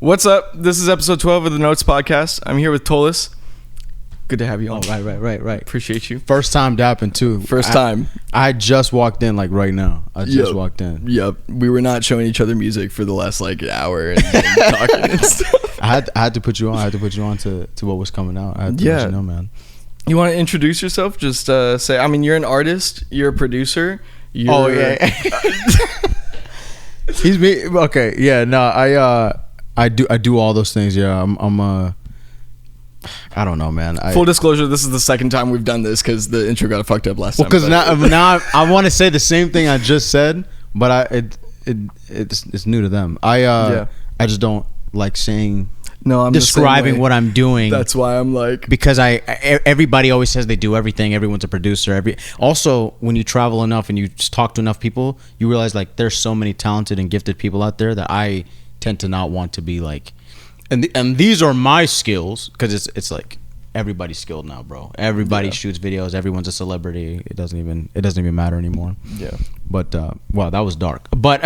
What's up? This is episode 12 of the Notes Podcast. I'm here with Tullis. Good to have you on. Oh, right. Appreciate you. First time dapping too. First time. I just walked in like right now. I just walked in. Yep. We were not showing each other music for the last like hour and talking and stuff. I had to put you on. I had to put you on to what was coming out. I had to let you know, man. You want to introduce yourself? Just say, I mean, you're an artist. You're a producer. Oh, yeah. He's me. Okay. Yeah. No, I do all those things. Yeah. I don't know, man. Full disclosure, this is the second time we've done this because the intro got fucked up last time. Because now I want to say the same thing I just said, but it's new to them. I just don't like saying. No, I'm describing what I'm doing. That's why I'm like, because everybody always says they do everything. Everyone's a producer. Also, when you travel enough and you just talk to enough people, you realize like there's so many talented and gifted people out there that I tend to not want to be like. And these are my skills, because it's like everybody's skilled now, bro. Everybody shoots videos. Everyone's a celebrity. It doesn't even matter anymore. Yeah. But wow, that was dark. But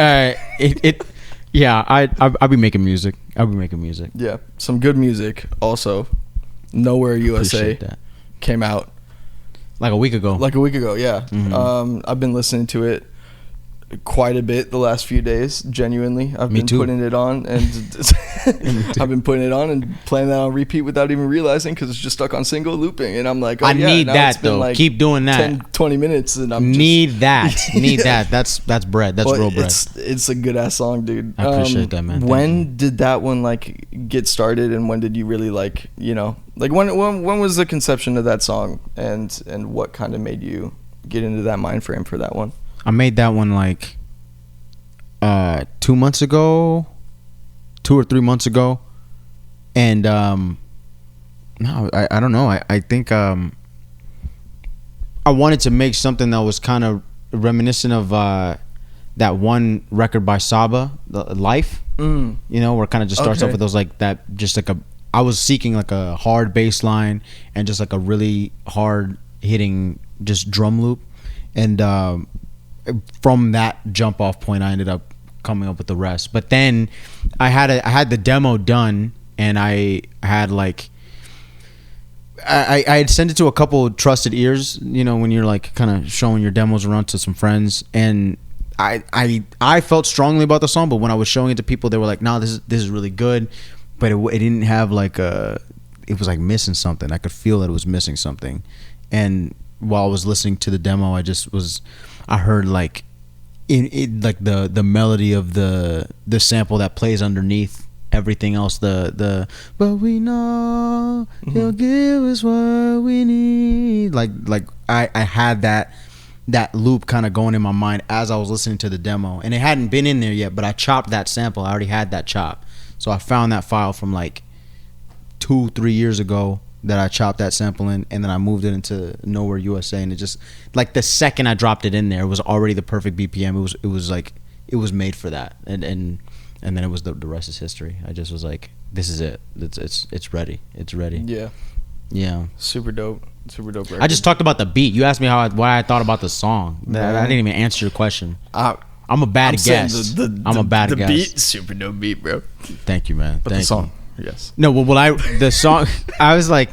yeah, I'll be making music. Yeah, some good music. Also, Nowhere USA came out like a week ago. Yeah. Mm-hmm. I've been listening to it quite a bit the last few days. Genuinely, I've been putting it on, and I've been putting it on and playing that on repeat without even realizing, because it's just stuck on single looping, and I'm like, I need that though. Like keep doing that. 10-20 minutes, and I'm need that. That's bread. That's real bread. It's a good ass song, dude. I appreciate that, man. When did that one like get started, and when did you really like, like when was the conception of that song, and what kind of made you get into that mind frame for that one? I made that one like 2 months ago, 2 or 3 months ago, and no, I don't know. I think I wanted to make something that was kind of reminiscent of that one record by Saba, Life. Where it kind of just starts off with those like that, just like I was seeking like a hard bass line and just like a really hard hitting just drum loop, and from that jump off point I ended up coming up with the rest. But then I had the demo done, and I had like I had sent it to a couple of trusted ears, when you're like kind of showing your demos around to some friends, and I felt strongly about the song, but when I was showing it to people, they were like, "No, this is really good," but it didn't have like it was like missing something. I could feel that it was missing something. And while I was listening to the demo, I heard like like the melody of the sample that plays underneath everything else, the but we know he'll give us what we need, like I had that loop kind of going in my mind as I was listening to the demo, and it hadn't been in there yet, but I chopped that sample. I already had that chop, so I found that file from like 2-3 years ago that I chopped that sample in, and then I moved it into Nowhere USA, and it just like the second I dropped it in there, it was already the perfect BPM. It was like it was made for that, and then it was the rest is history. I just was like, this is it. It's ready. It's ready. Yeah. Super dope record. I just talked about the beat. You asked me what I thought about the song. I didn't even answer your question. I'm a bad guest. I'm a bad guest. The beat, super dope beat, bro. Thank you, man. But Thank the song. You. Yes. No, well, the song, I was like,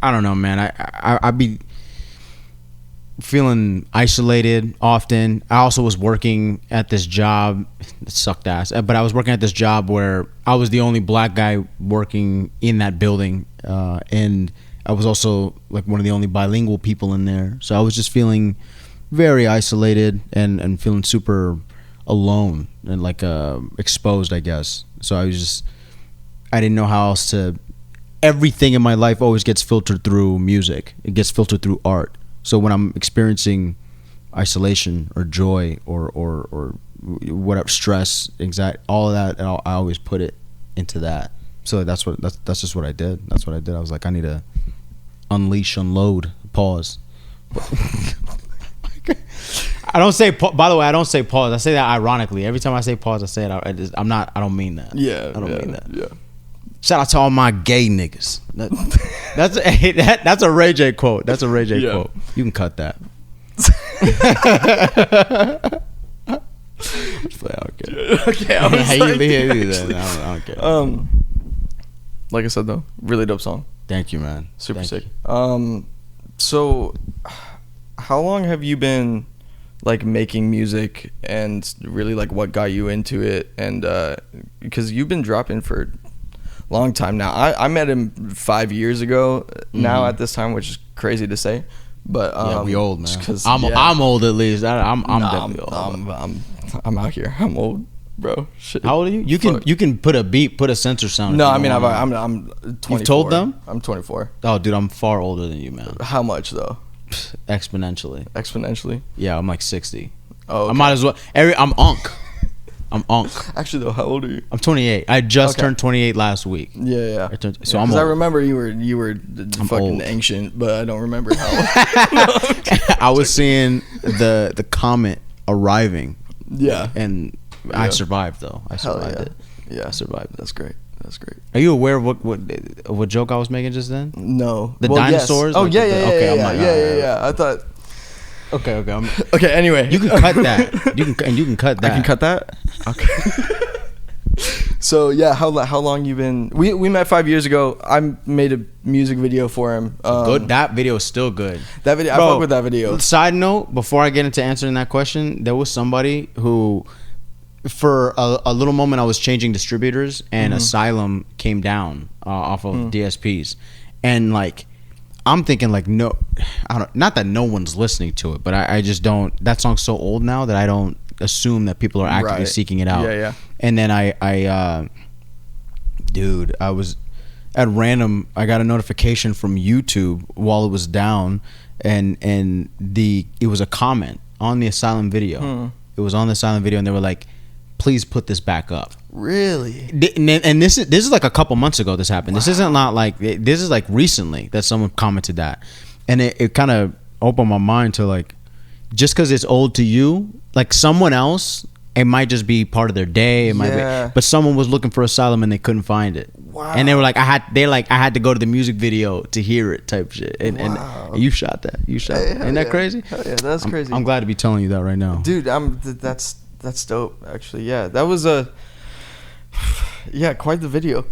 I don't know, man. I'd be feeling isolated often. I also was working at this job. It sucked ass. But I was working at this job where I was the only black guy working in that building. And I was also like one of the only bilingual people in there. So I was just feeling very isolated and feeling super alone and like exposed, I guess. So I didn't know how else to. Everything in my life always gets filtered through music. It gets filtered through art. So when I'm experiencing isolation or joy or whatever, stress, anxiety, all of that, I always put it into that. So that's just what I did. That's what I did. I was like, I need to unload, pause. I don't say. By the way, I don't say pause. I say that ironically. Every time I say pause, I say it. I don't mean that. Yeah, I don't mean that. Yeah. Shout out to all my gay niggas. That's a Ray J quote. That's a Ray J quote. You can cut that. Okay, I was I don't care. Like I said though, really dope song. Thank you, man. Super sick. So how long have you been like making music, and really like what got you into it? And because you've been dropping for a long time now. I met him 5 years ago now at this time, which is crazy to say. But yeah, we old, man. I'm old at least. I'm definitely old. I'm out here. I'm old, bro. Shit. How old are you? You can put a sensor sound. No, I mean I'm 24. You've told them? I'm 24. Oh, dude, I'm far older than you, man. How much though? Exponentially. Yeah, I'm like 60. Oh, okay. I might as well. I'm unk. Actually though, how old are you? I'm 28. I just turned 28 last week. Yeah. So I'm old. I remember you were fucking old. Ancient, but I don't remember how old. I was seeing the comet arriving. Yeah. And I survived though. I survived it. Yeah, I survived it. That's great. Are you aware of what joke I was making just then? No. The dinosaurs? Yes. Oh, like yeah. Okay, Yeah. I thought. Okay. Okay. Anyway, you can cut that. You can cut that. I can cut that. Okay. So yeah, how long you been? We met 5 years ago. I made a music video for him. Good. That video is still good. That video, bro, I fuck with that video. Side note: before I get into answering that question, there was somebody who, for a little moment, I was changing distributors, and Asylum came down off of DSPs, and like. I'm thinking like no, I don't. Not that no one's listening to it, but I just don't. That song's so old now that I don't assume that people are actively seeking it out. Yeah. And then dude, I was at random. I got a notification from YouTube while it was down, and it was a comment on the Asylum video. It was on the Asylum video, and they were like, "Please put this back up." Really? And this is like a couple months ago this happened. Wow. This isn't not like this is like recently that someone commented that, and it kind of opened my mind to like, just because it's old to you, like someone else, it might just be part of their day. It might be, but someone was looking for Asylum and they couldn't find it. Wow. And they were like, I had to go to the music video to hear it, type shit. And you shot that. Isn't that crazy? Hell yeah, that's crazy. I'm glad to be telling you that right now, dude. That's dope. Actually, yeah, that was quite the video.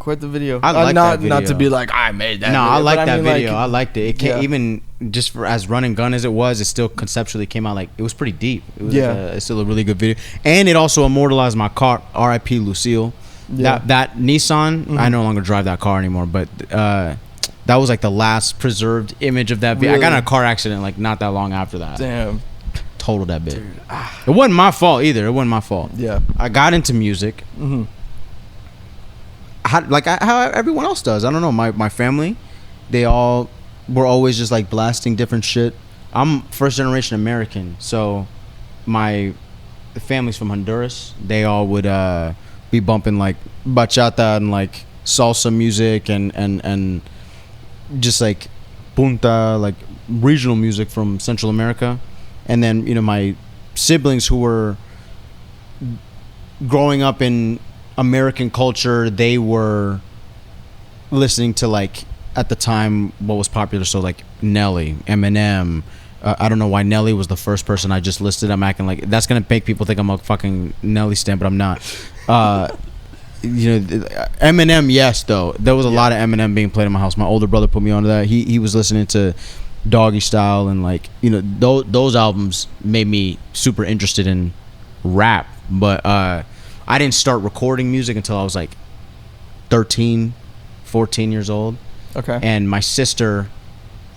I like that video. Not to be like I made that. No, video, I like that video. Like, I liked it. It can't even just for as run and gun as it was. It still conceptually came out like it was pretty deep. It was it's still a really good video, and it also immortalized my car. R.I.P. Lucille. Yeah. That Nissan. I no longer drive that car anymore, but that was like the last preserved image of that video. Really? I got in a car accident like not that long after that. Damn. Totaled that bit. Dude. It wasn't my fault either. It wasn't my fault. Yeah. I got into music. How everyone else does. I don't know. My family, they all were always just like blasting different shit. I'm first generation American, so my family's from Honduras. They all would be bumping like bachata and like salsa music and just like punta, like regional music from Central America. And then, you know, my siblings who were growing up in American culture, they were listening to, like, at the time, what was popular. So, like, Nelly, Eminem. I don't know why Nelly was the first person I just listed. I'm acting like that's going to make people think I'm a fucking Nelly stan, but I'm not. You know, Eminem, yes, though. There was a lot of Eminem being played in my house. My older brother put me onto that. He was listening to Doggy Style, and like, you know, those albums made me super interested in rap. But I didn't start recording music until I was like 13, 14 years old. Okay. And my sister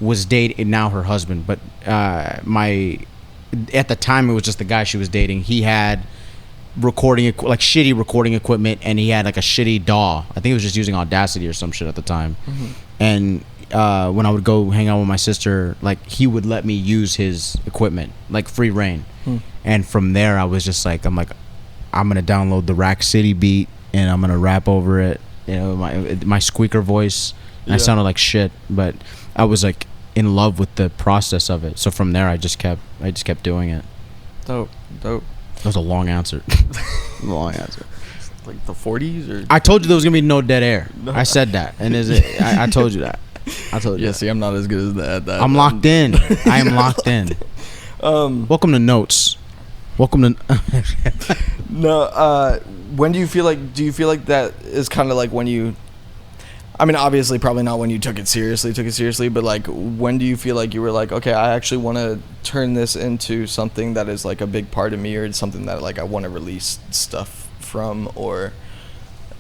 was dating, now her husband, but at the time it was just the guy she was dating. He had shitty recording equipment, and he had like a shitty DAW. I think he was just using Audacity or some shit at the time. And when I would go hang out with my sister, like, he would let me use his equipment, like free reign. And from there I was just like, I'm gonna download the Rack City beat and I'm gonna rap over it, you know, my squeaker voice. And I sounded like shit, but I was like in love with the process of it. So from there I just kept doing it. Dope. That was a long answer. Like the 40s, or I told you there was gonna be no dead air. No. I said that, and I told you that. Yeah, see, I'm not as good as that. I'm locked in. I am locked in. Welcome to Notes. Welcome to. No. When do you feel like? Do you feel like that is kind of like when you? I mean, obviously, probably not when you took it seriously, but like, when do you feel like you were like, okay, I actually want to turn this into something that is like a big part of me, or something that like I want to release stuff from, or.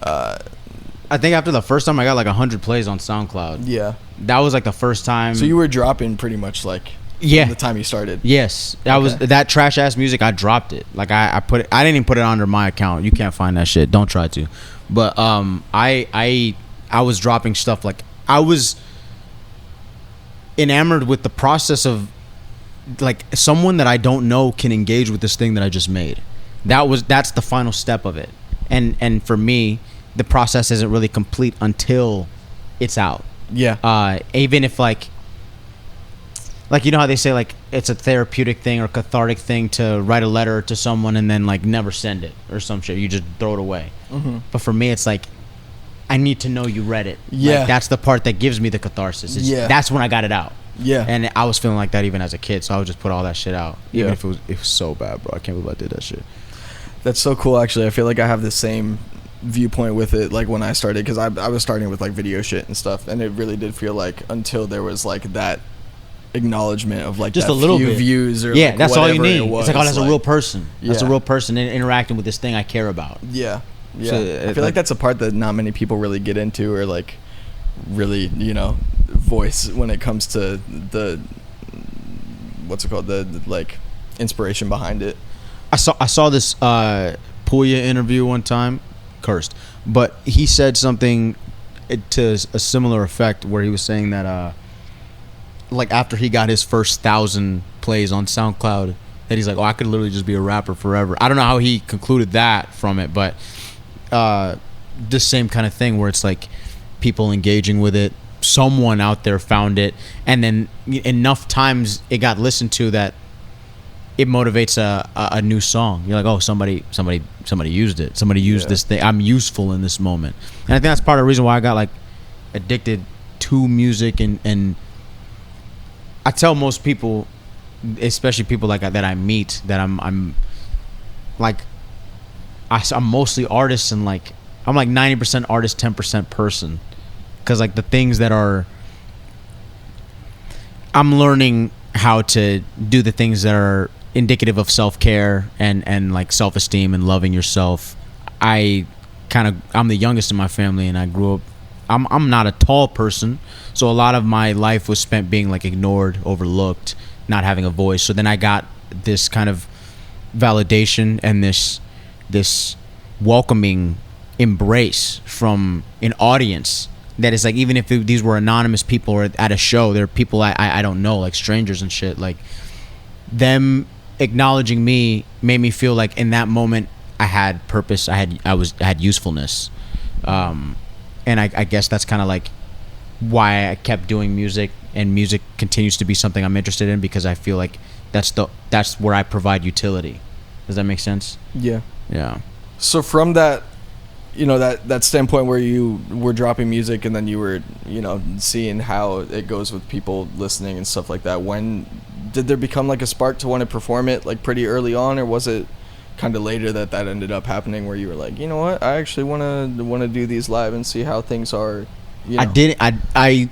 I think after the first time I got like 100 plays on SoundCloud. Yeah. That was like the first time. So you were dropping pretty much like. Yeah. From the time you started. Yes. That was that trash ass music. I dropped it. Like I put it. I didn't even put it under my account. You can't find that shit. Don't try to. But I was dropping stuff like I was enamored with the process of like someone that I don't know can engage with this thing that I just made. That's the final step of it. And for me, the process isn't really complete until it's out. Yeah. Even if like you know how they say like it's a therapeutic thing or cathartic thing to write a letter to someone and then like never send it or some shit. You just throw it away. Mm-hmm. But for me, it's like I need to know you read it. Yeah. Like, that's the part that gives me the catharsis. That's when I got it out. Yeah. And I was feeling like that even as a kid, so I would just put all that shit out. Even if it was so bad, bro. I can't believe I did that shit. That's so cool, actually. I feel like I have the same viewpoint with it, like when I started, because I was starting with like video shit and stuff, and it really did feel like until there was like that acknowowledgement of like just that a little few bit views or yeah, like that's all you need. It's like, oh, that's a real person. That's yeah. a real person interacting with this thing I care about. Yeah. Yeah. So, I feel like that's a part that not many people really get into or like really, you know, voice when it comes to the what's it called, the like inspiration behind it. I saw this Puya interview one time, cursed, but he said something to a similar effect where he was saying that like after he got his first 1,000 plays on SoundCloud, that he's like, oh, I could literally just be a rapper forever. I don't know how he concluded that from it, but the same kind of thing where it's like people engaging with it, someone out there found it, and then enough times it got listened to that it motivates a new song. You're like, oh, somebody used it. Somebody used this thing. I'm useful in this moment. And I think that's part of the reason why I got like addicted to music. And I tell most people, especially people like that I meet, that I'm mostly artists, and like I'm like 90% artist, 10% person. Because like the things that are, I'm learning how to do the things that are indicative of self-care and like self-esteem and loving yourself. I'm the youngest in my family, and I grew up, I'm not a tall person, so a lot of my life was spent being like ignored, overlooked, not having a voice. So then I got this kind of validation and this welcoming embrace from an audience that is like, even if these were anonymous people or at a show, they're people I don't know, like strangers and shit, like them acknowledging me made me feel like in that moment I had purpose, I had usefulness, and I guess that's kind of like why I kept doing music, and music continues to be something I'm interested in, because I feel like that's where I provide utility. Does that make sense? Yeah. So from that, you know, that standpoint where you were dropping music and then you were, you know, seeing how it goes with people listening and stuff like that, when did there become like a spark to want to perform it like pretty early on, or was it kind of later that ended up happening where you were like, you know what, I actually want to do these live and see how things are, you know? I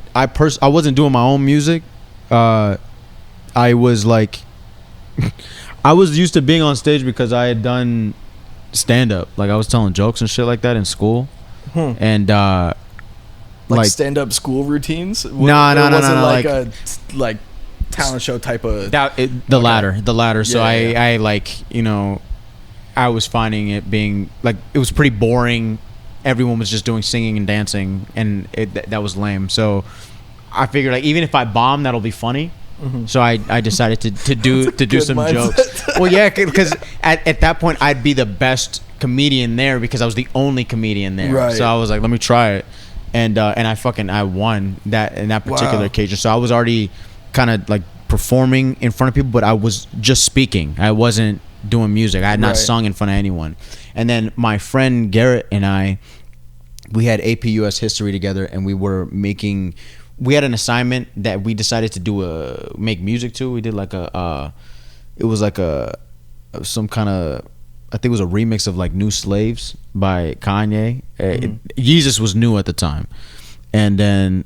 wasn't doing my own music. I was like I was used to being on stage because I had done stand up, like I was telling jokes and shit like that in school. And like stand up school routines. No, like a like talent show type of the latter. So I like, you know, I was finding it being like, it was pretty boring. Everyone was just doing singing and dancing, and that was lame. So I figured like, even if I bomb, that'll be funny. Mm-hmm. So I decided to do some jokes. Well, yeah, because at that point I'd be the best comedian there because I was the only comedian there. Right. So I was like, let me try it, and I won that in that particular occasion. So I was already kind of like performing in front of people, but I was just speaking. I wasn't doing music. I had not sung in front of anyone. And then my friend Garrett and we had AP US history together, and we had an assignment that we decided to make music to. We did like it was like a some kind of, I think it was a remix of like New Slaves by Kanye. Jesus was new at the time. And then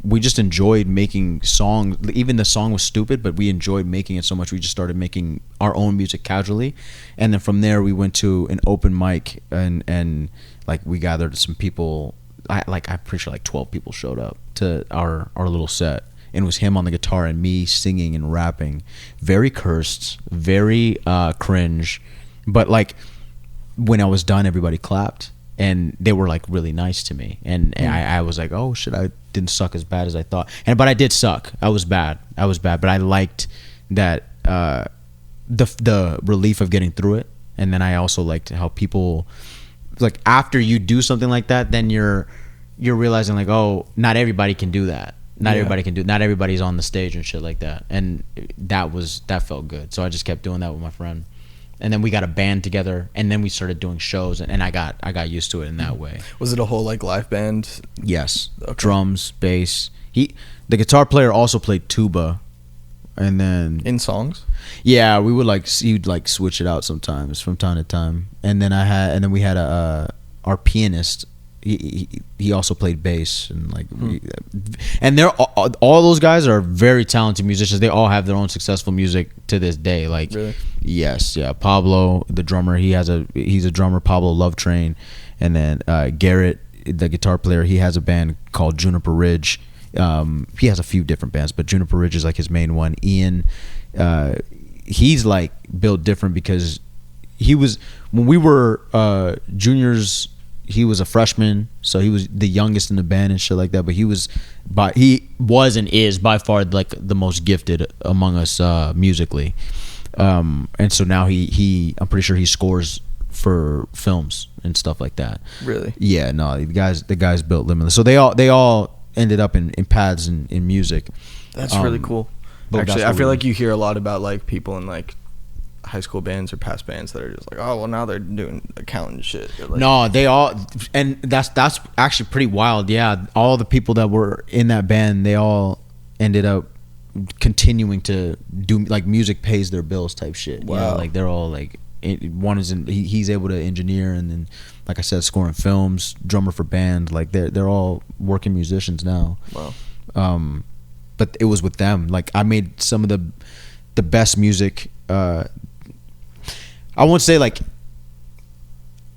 we just enjoyed making songs. Even the song was stupid, but we enjoyed making it so much we just started making our own music casually. And then from there we went to an open mic, and like we gathered some people. I'm pretty sure like 12 people showed up to our little set. And it was him on the guitar and me singing and rapping. Very cursed, very cringe. But like when I was done, everybody clapped. And they were like really nice to me, and I was like, oh shit, I didn't suck as bad as I thought. But I did suck. I was bad. But I liked that the relief of getting through it, and then I also liked how people, like, after you do something like that, then you're realizing like, oh, not everybody can do that. Not everybody's on the stage and shit like that, and that felt good. So I just kept doing that with my friend. And then we got a band together, and then we started doing shows, and I got used to it in that way. Was it a whole like live band? Yes. Okay. Drums, bass. The guitar player also played tuba, and then in songs. Yeah, we would he'd like switch it out sometimes from time to time, and then we had our pianist. He also played bass, and like and they're all those guys are very talented musicians. They all have their own successful music to this day. Like, really? Yes, yeah. Pablo, the drummer, he's a drummer. Pablo Love Train, and then Garrett, the guitar player, he has a band called Juniper Ridge. He has a few different bands, but Juniper Ridge is like his main one. Ian, he's like built different because when we were juniors. He was a freshman, so he was the youngest in the band and shit like that. But he was and is by far like the most gifted among us musically. And so now I'm pretty sure he scores for films and stuff like that. Really? Yeah. No, the guys built Limitless. So they all ended up in paths in music. That's really cool. Actually, I feel like you hear a lot about like people in like high school bands or past bands that are just like, oh well, now they're doing accountant shit. Like, no, they all, and that's actually pretty wild. Yeah, all the people that were in that band, they all ended up continuing to do like music pays their bills type shit. Wow. Yeah, like they're all like, one is he's able to engineer, and then like I said, scoring films, drummer for band. Like they're all working musicians now. Wow. But it was with them. Like I made some of the best music. I won't say like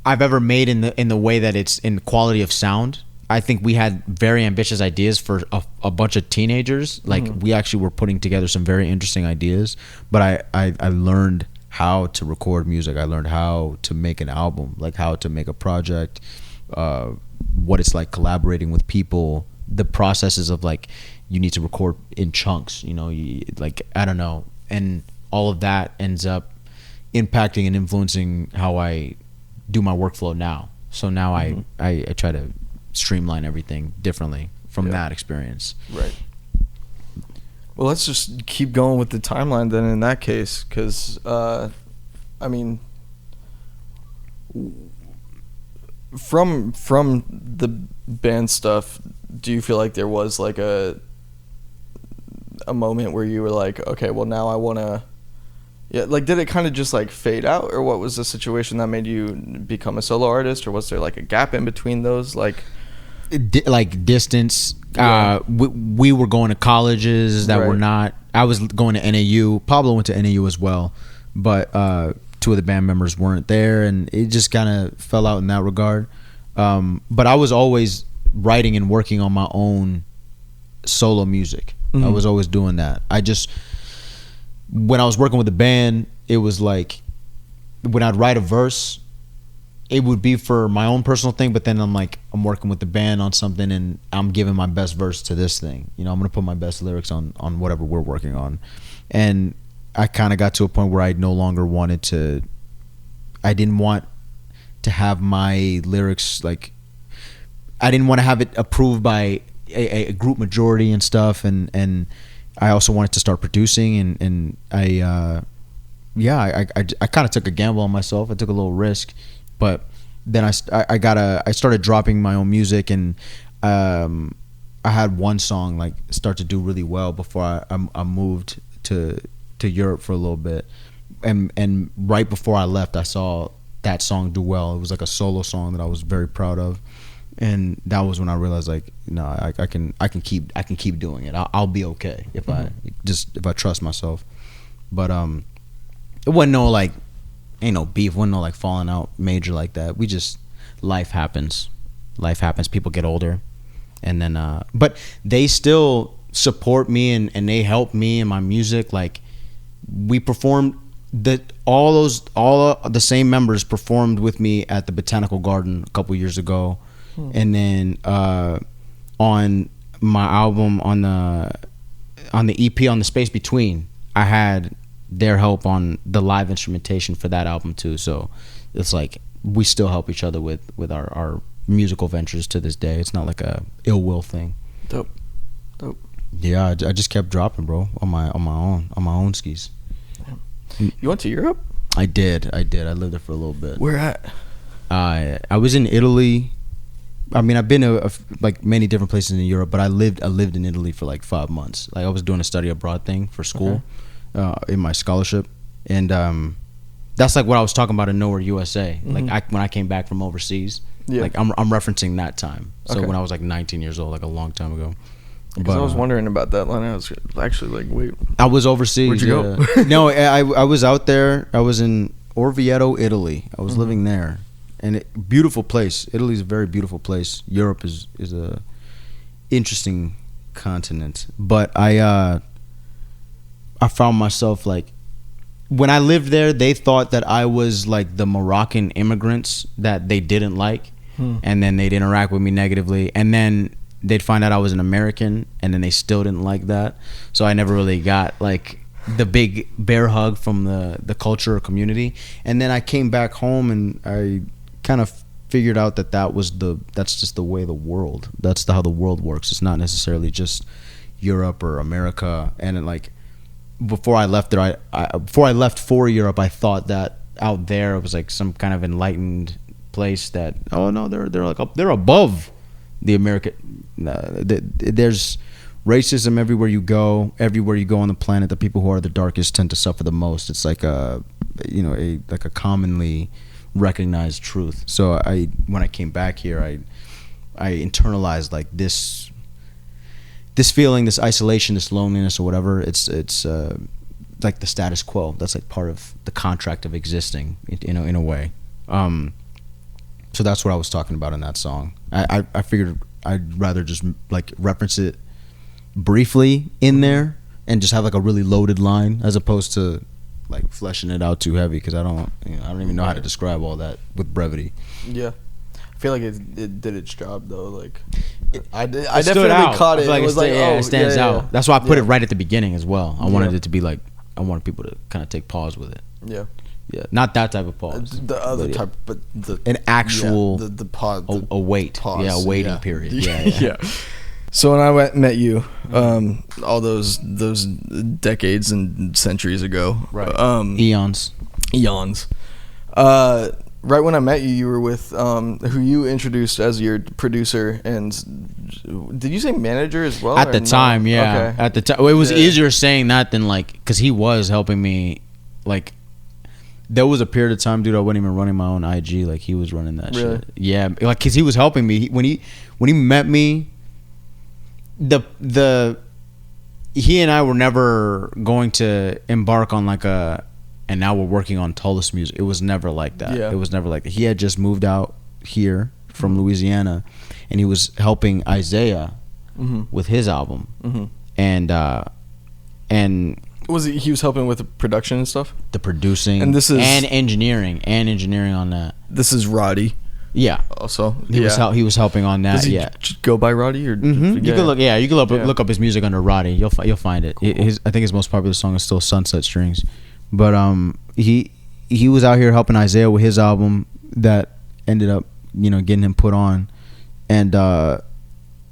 I've ever made in the way that it's in quality of sound. I think we had very ambitious ideas for a bunch of teenagers. Like we actually were putting together some very interesting ideas. But I learned how to record music. I learned how to make an album, like how to make a project, what it's like collaborating with people, the processes of like you need to record in chunks. You know, like I don't know, and all of that ends up impacting and influencing how I do my workflow now. So now I try to streamline everything differently from that experience. Right. Well, let's just keep going with the timeline then in that case, because I mean, from the band stuff, do you feel like there was like a moment where you were like, okay, well now I want to, yeah, like did it kind of just like fade out, or what was the situation that made you become a solo artist, or was there like a gap in between those, like distance? We were going to colleges that were not. I was going to NAU. Pablo went to NAU as well, but two of the band members weren't there, and it just kind of fell out in that regard. But I was always writing and working on my own solo music. I was always doing that. When I was working with the band, it was like when I'd write a verse, it would be for my own personal thing, but then I'm working with the band on something and I'm giving my best verse to this thing. You know, I'm going to put my best lyrics on whatever we're working on. And I kind of got to a point where I no longer wanted to, I didn't want to have my lyrics, like, I didn't want to have it approved by a group majority and stuff. And I also wanted to start producing, and I kind of took a gamble on myself. I took a little risk, but then I started dropping my own music, and I had one song like start to do really well before I moved to Europe for a little bit. and right before I left, I saw that song do well. It was like a solo song that I was very proud of, and that was when I realized, like, no, I can keep doing it. I'll be okay if I trust myself. But it wasn't no, like, ain't no beef, wasn't no like falling out major like that. We just, life happens. People get older, and then but they still support me and they help me in my music. Like, we performed all the same members performed with me at the Botanical Garden a couple years ago. And then on my album, on the EP, on the Space Between, I had their help on the live instrumentation for that album too. So it's like we still help each other with our musical ventures to this day. It's not like a ill will thing. Dope. Yeah, I just kept dropping, bro, on my own skis. You went to Europe? I did. I lived there for a little bit. Where at? I was in Italy. I mean, I've been to like many different places in Europe, but I lived in Italy for like 5 months. Like, I was doing a study abroad thing for school, in my scholarship, and that's like what I was talking about in Nowhere USA. Like, when I came back from overseas, like I'm referencing that time. So when I was like 19 years old, like a long time ago. Because I was wondering about that line. I was actually like, wait. I was overseas. Where'd you go? No, I was out there. I was in Orvieto, Italy. I was living there. And beautiful place. Italy's a very beautiful place. Europe is a interesting continent. But I found myself, like, when I lived there, they thought that I was like the Moroccan immigrants that they didn't like. And then they'd interact with me negatively. And then they'd find out I was an American, and then they still didn't like that. So I never really got like the big bear hug from the culture or community. And then I came back home, and I kind of figured out that's just the way that's how the world works. It's not necessarily just Europe or America. And like, before I left there, before I left for Europe, I thought that out there it was like some kind of enlightened place that, oh no, they're above the American. There's racism everywhere you go on the planet. The people who are the darkest tend to suffer the most. It's like a commonly recognized truth. So when I came back here, I internalized like this feeling, this isolation, this loneliness or whatever. It's like the status quo. That's like part of the contract of existing, in a way. So that's what I was talking about in that song. I figured I'd rather just like reference it briefly in there and just have like a really loaded line, as opposed to like fleshing it out too heavy, because I don't even know how to describe all that with brevity. Yeah, I feel like it did its job though. Like, I definitely caught it. Like, it was like, it stands out. That's why I put it right at the beginning as well. I wanted it to be like, I wanted people to kind of take pause with it. Yeah. Yeah, not that type of pause. The other type, but an actual the pause, a wait. Pause. Yeah, a waiting period. Yeah. So when I met you, all those decades and centuries ago, right? Eons. Right when I met you, you were with who you introduced as your producer, and did you say manager as well? At the time, yeah. Okay. At the time, it was easier saying that than like, because he was helping me. Like, there was a period of time, dude, I wasn't even running my own IG. Like, he was running that shit. Yeah, like, because he was helping me. When he met me, he and I were never going to embark on like and now we're working on Tullis music. It was never like that. Yeah. It was never like that. He had just moved out here from Louisiana, and he was helping Isaiah with his album. And he was helping with the production and stuff, the producing, and engineering on that. This is Roddy. Yeah. Also, he was helping on that. Does he go by Roddy or? You can look. Yeah, you can look up his music under Roddy. You'll find it. Cool. I think his most popular song is still Sunset Strings, but he was out here helping Isaiah with his album that ended up getting him put on, and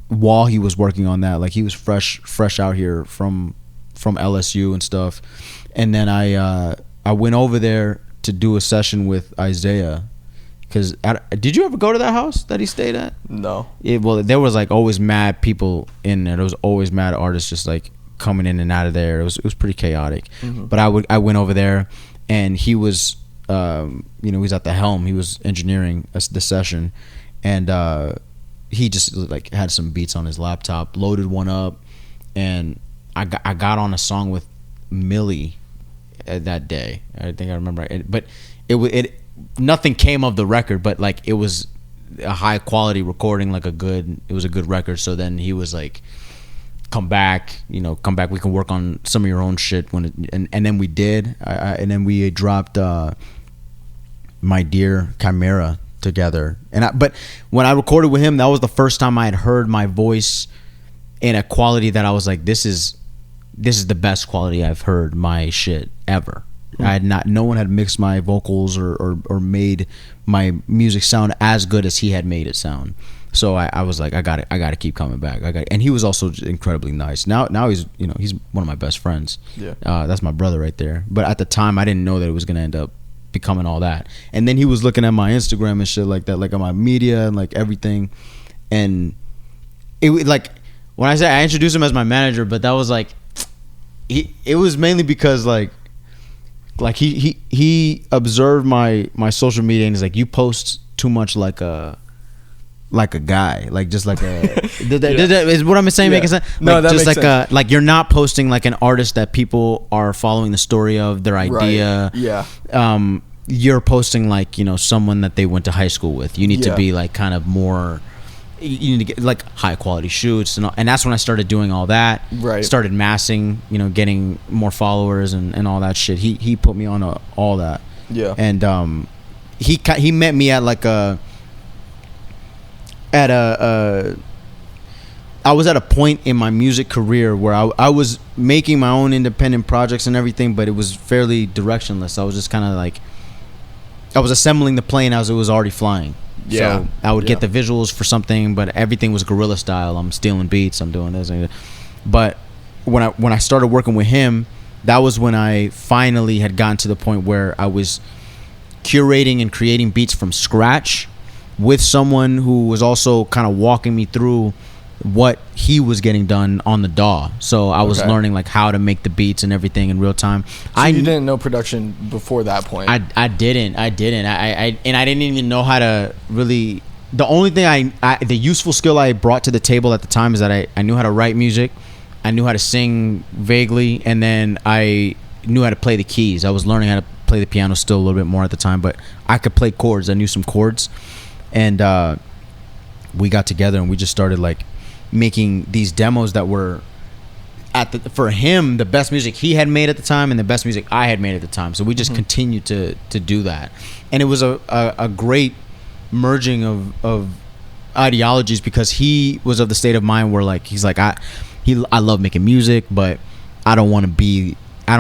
while he was working on that, like, he was fresh out here from LSU and stuff, and then I went over there to do a session with Isaiah. Because did you ever go to that house that he stayed at? No. Well, there was like always mad people in there. There was always mad artists just like coming in and out of there. It was pretty chaotic. But I went over there, and he was he was at the helm. He was engineering the session, and he just like had some beats on his laptop, loaded one up, and I got on a song with Millie that day. I think I remember, but it nothing came of the record, but like it was a high quality recording, it was a good record. So then he was like, come back, we can work on some of your own shit and then we did. And then we dropped My Dear Chimera together. But when I recorded with him, that was the first time I had heard my voice in a quality that I was like, this is the best quality I've heard my shit ever. No one had mixed my vocals or made my music sound as good as he had made it sound. So I was like, I got to keep coming back. And he was also incredibly nice. Now he's he's one of my best friends. Yeah. That's my brother right there. But at the time, I didn't know that it was gonna end up becoming all that. And then he was looking at my Instagram and shit like that, like on my media and like everything. And it like when I introduced him as my manager, but that was like, it was mainly because like he observed my social media and he's like, you post too much like a guy, like just like a is what I'm saying making sense? No, like, that just makes like sense. like you're not posting like an artist that people are following the story of, their idea. Right. Yeah. You're posting like someone that they went to high school with. You need to be like kind of more. You need to get like high quality shoots and that's when I started doing all that. Right. Started massing, getting more followers and all that shit. He put me on all that. Yeah. And he met me at like I was at a point in my music career where I was making my own independent projects and everything, but it was fairly directionless. I was just kind of like, I was assembling the plane as it was already flying. Yeah. So I would get the visuals for something, but everything was guerrilla style. I'm stealing beats, I'm doing this and that. But when I started working with him, that was when I finally had gotten to the point where I was curating and creating beats from scratch with someone who was also kind of walking me through what he was getting done on the DAW. So I was learning like how to make the beats and everything in real time. So you didn't know production before that point? I didn't. I didn't even know how to really. The only thing the useful skill I brought to the table at the time is that I knew how to write music, I knew how to sing vaguely, and then I knew how to play the keys. I was learning how to play the piano still a little bit more at the time, but I could play chords. I knew some chords, and we got together and we just started like making these demos that were for him the best music he had made at the time and the best music I had made at the time. So we just continued to do that, and it was a great merging of ideologies, because he was of the state of mind where like he's like I love making music, but I don't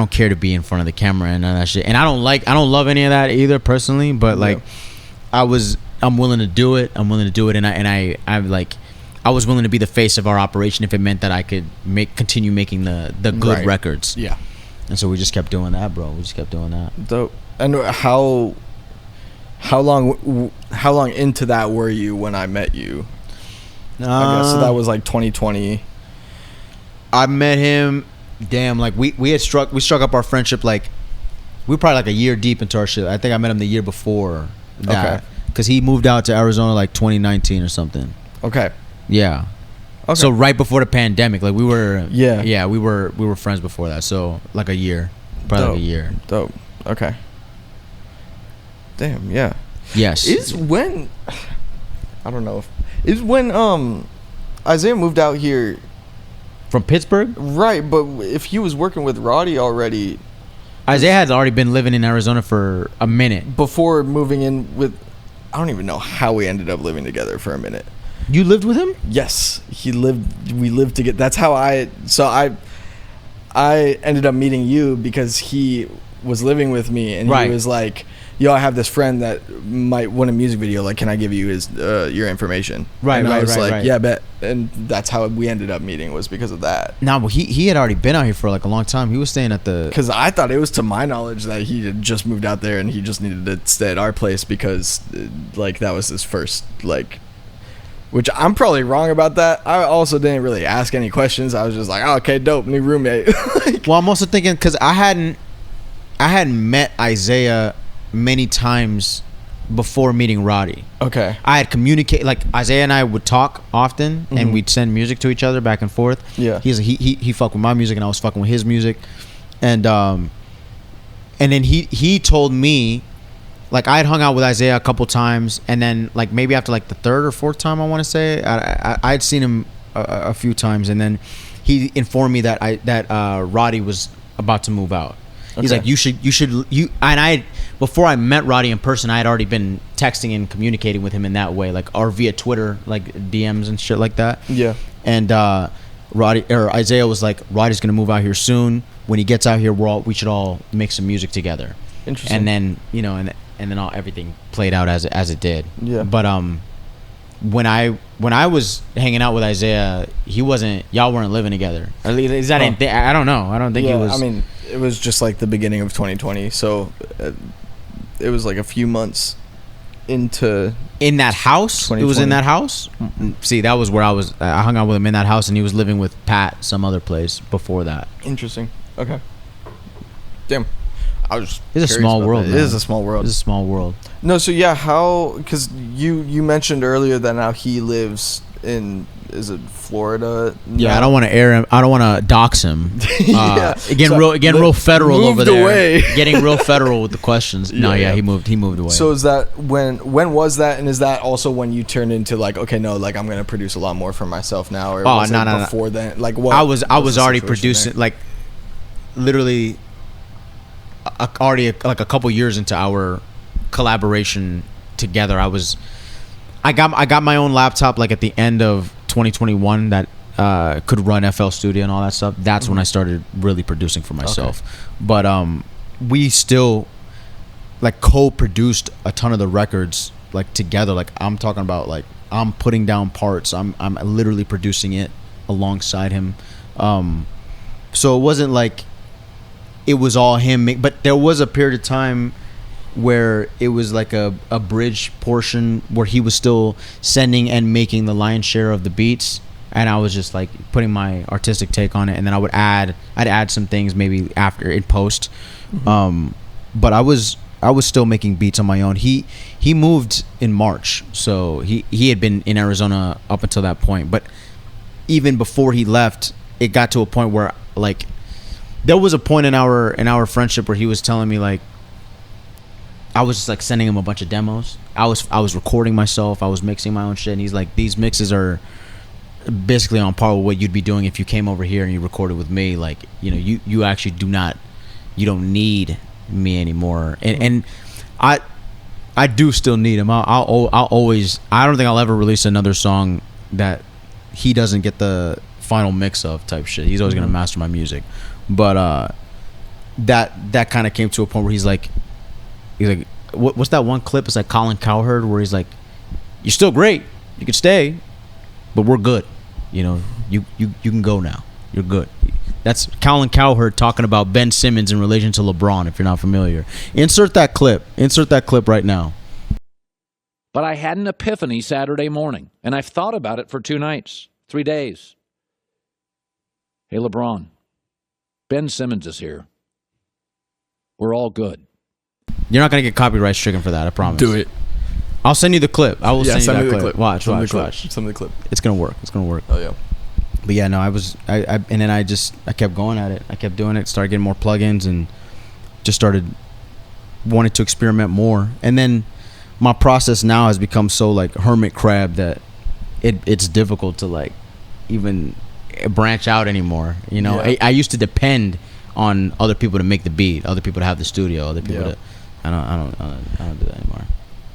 care to be in front of the camera and all that shit, and I don't love any of that either personally, but like I'm willing to do it, and I was willing to be the face of our operation if it meant that I could continue making the good records. Yeah. And so we just kept doing that, bro. We just kept doing that. Dope. And how long into that were you when I met you? I guess so that was like 2020. I met him. Damn, like we struck up our friendship like we were probably like a year deep into our shit. I think I met him the year before that, because he moved out to Arizona like 2019 or something. Okay. Yeah. Okay. So right before the pandemic, like we were we were friends before that. So like a year, probably like a year. Dope. Okay. Damn. Yeah. Yes. Is when Isaiah moved out here from Pittsburgh? Right, but if he was working with Roddy already, Isaiah had already been living in Arizona for a minute before moving in with. I don't even know how we ended up living together for a minute. You lived with him? Yes, we lived together. That's how I ended up meeting you, because he was living with me, and he was like, yo, I have this friend that might want a music video, like, can I give you his your information? And I was like, yeah, bet. And that's how we ended up meeting, was because of that. Nah, well, he had already been out here for like a long time. He was staying at the... Because I thought it was, to my knowledge, that he had just moved out there and he just needed to stay at our place because like that was his first, like... Which I'm probably wrong about that. I also didn't really ask any questions. I was just like, oh, okay, dope, new roommate. Well, I'm also thinking, because I I had met Isaiah many times before meeting Roddy. Okay. I had communicated, like Isaiah and I would talk often, and we'd send music to each other back and forth. Yeah. He fucked with my music, and I was fucking with his music, and then he told me, like, I had hung out with Isaiah a couple times, and then like maybe after like the third or fourth time, I want to say, I'd seen him a few times, and then he informed me that Roddy was about to move out. He's like, you should and I, before I met Roddy in person, I had already been texting and communicating with him in that way, like, or via Twitter, like DMs and shit like that. Yeah. And Isaiah was like, Roddy's gonna move out here soon. When he gets out here, we should all make some music together. Interesting. And then, you know, and then everything played out as it did. Yeah. But when I was hanging out with Isaiah, y'all weren't living together. At least, is that I don't know. I don't think it was. I mean, it was just like the beginning of 2020, so it was like a few months into. In that house? It was in that house? See, that was where I was. I hung out with him in that house, and he was living with Pat some other place before that. Interesting. Okay. Damn. It's a small world. It is a small world. It's a small world. No, so yeah, how? Because you mentioned earlier that now he lives in, is it Florida? Yeah, I don't want to air him. I don't want to dox him. Real federal over there. Away. Getting real federal with the questions. No, he moved away. So is that when was that, and is that also when you turned into like, okay, no, like I'm gonna produce a lot more for myself now? Or was it before then? Like what? I was already producing there? Like literally. Already like a couple years into our collaboration together, I got my own laptop like at the end of 2021 that could run FL Studio and all that stuff. That's when I started really producing for myself. Okay. But we still like co-produced a ton of the records like together. Like I'm talking about, like I'm putting down parts. I'm literally producing it alongside him. So it wasn't like it was all him, but there was a period of time where it was like a bridge portion where he was still sending and making the lion's share of the beats, and I was just like putting my artistic take on it, and then I'd add some things maybe after in post. But I was still making beats on my own. He moved in March, so he had been in Arizona up until that point, but even before he left, it got to a point where like there was a point in our friendship where he was telling me, like, I was just like sending him a bunch of demos. I was recording myself. I was mixing my own shit, and he's like, these mixes are basically on par with what you'd be doing if you came over here and you recorded with me. Like, you know, you actually you don't need me anymore. And I do still need him. I'll always. I don't think I'll ever release another song that he doesn't get the final mix of type shit. He's always gonna master my music. But that kind of came to a point where he's like, what's that one clip? It's like Colin Cowherd where he's like, you're still great, you can stay, but we're good. You know, you can go now. You're good. That's Colin Cowherd talking about Ben Simmons in relation to LeBron. If you're not familiar, insert that clip right now. But I had an epiphany Saturday morning, and I've thought about it for 3 days. Hey, LeBron. Ben Simmons is here. We're all good. You're not going to get copyright stricken for that, I promise. Do it. I'll send you the clip. I will send you that me clip. The clip. Watch. Send me the clip. It's going to work. Oh, yeah. But yeah, no, and then I kept going at it. I kept doing it, started getting more plugins, and just started wanting to experiment more. And then my process now has become so like hermit crab that it's difficult to like even branch out anymore. You know, yeah. I used to depend on other people to make the beat, other people to have the studio, other people to. I don't do that anymore.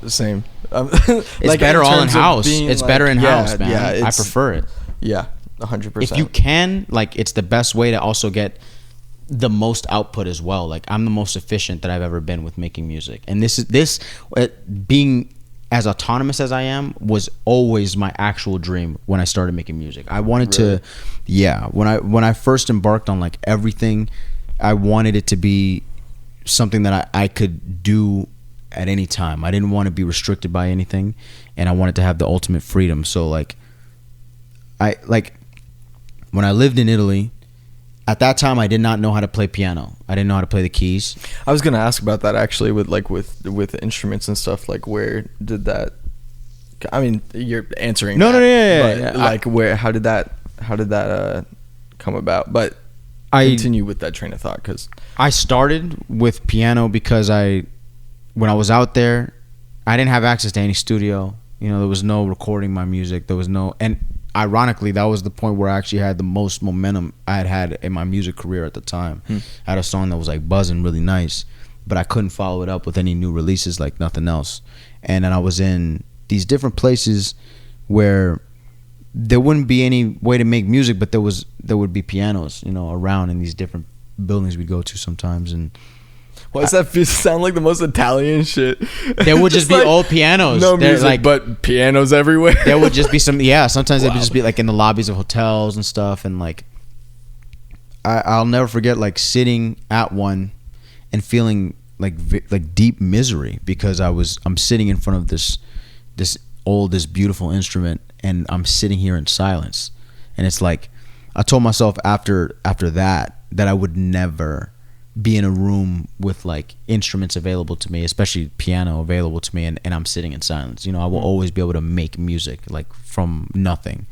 The same. It's like better all in house. It's like, better in house, man. Yeah, I prefer it. Yeah, 100%. If you can, like, it's the best way to also get the most output as well. Like, I'm the most efficient that I've ever been with making music, and this being as autonomous as I am was always my actual dream when I started making music. I wanted to, when I first embarked on like everything, I wanted it to be something that I could do at any time. I didn't want to be restricted by anything, and I wanted to have the ultimate freedom. So like when I lived in Italy, at that time I did not know how to play piano. I didn't know how to play the keys. I was gonna ask about that actually, with instruments and stuff. Like, where did that? I mean, you're answering. No, that, yeah. Like, how did that come about? But I continue with that train of thought because I started with piano because when I was out there, I didn't have access to any studio. You know, there was no recording my music. There was no, and ironically, that was the point where I actually had the most momentum I had in my music career at the time. I had a song that was like buzzing really nice, but I couldn't follow it up with any new releases, like nothing else. And then I was in these different places where there wouldn't be any way to make music, but there would be pianos, you know, around in these different buildings we'd go to sometimes. And why does that sound like the most Italian shit? There would just be like old pianos. No music, like, but pianos everywhere. There would just be sometimes they would just be like in the lobbies of hotels and stuff. And like, I'll never forget like sitting at one and feeling like deep misery because I'm sitting in front of this beautiful instrument and I'm sitting here in silence. And it's like, I told myself after that I would never be in a room with like instruments available to me, especially piano available to me, and I'm sitting in silence. You know, I will always be able to make music like from nothing.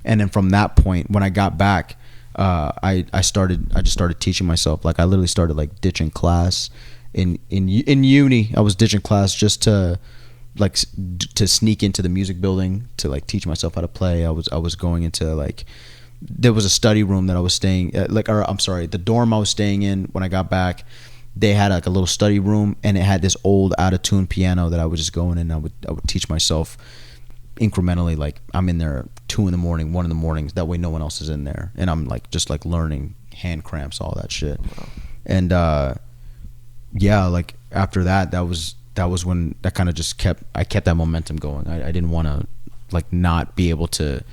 And then from that point, when I got back, I just started teaching myself. Like I literally started like ditching class in uni. I was ditching class just to sneak into the music building to like teach myself how to play. I was going into like, there was a study room that I was staying the dorm I was staying in when I got back. They had like a little study room and it had this old out of tune piano that I would just go in and I would teach myself incrementally. Like I'm in there 2 a.m, 1 a.m. That way no one else is in there and I'm like just like learning hand cramps, all that shit. Wow. And like after that was when that kind of just kept that momentum going. I didn't want to like not be able to.